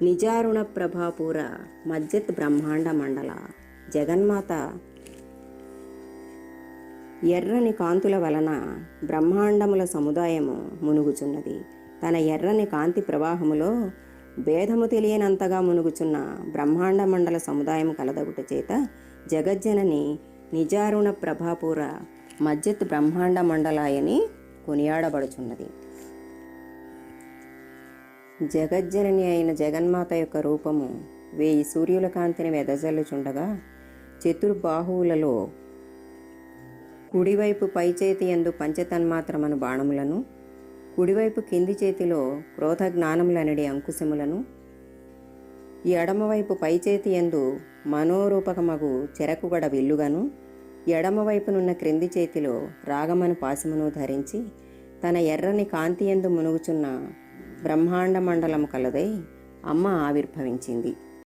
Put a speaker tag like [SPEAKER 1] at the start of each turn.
[SPEAKER 1] నిజారుణ ప్రభాపూర మజ్జత్ బ్రహ్మాండ మండల జగన్మాత ఎర్రని కాంతుల వలన బ్రహ్మాండముల సముదాయము మునుగుచున్నది. తన ఎర్రని కాంతి ప్రవాహములో భేదము తెలియనంతగా మునుగుచున్న బ్రహ్మాండ మండల సముదాయము కలదగుట చేత జగజ్జనని నిజారుణ ప్రభాపూర మజ్జత్ బ్రహ్మాండ మండలాయని కొనియాడబడుచున్నది. జగజ్జనని అయిన జగన్మాత యొక్క రూపము 1000 సూర్యుల కాంతిని వెదజల్లుచుండగా చతుర్బాహువులలో కుడివైపు పై చేతి యందు పంచతన్మాత్రమను బాణములను, కుడివైపు కింది చేతిలో క్రోధ జ్ఞానములనడి అంకుశములను, ఎడమవైపు పై చేతి యందు మనోరూపకమగు చెరకుగడ విల్లుగను, ఎడమవైపునున్న క్రింది చేతిలో రాగమను పాశమును ధరించి తన ఎర్రని కాంతి యందు మునుగుచున్న బ్రహ్మాండ మండలము కలదై అమ్మ ఆవిర్భవించింది.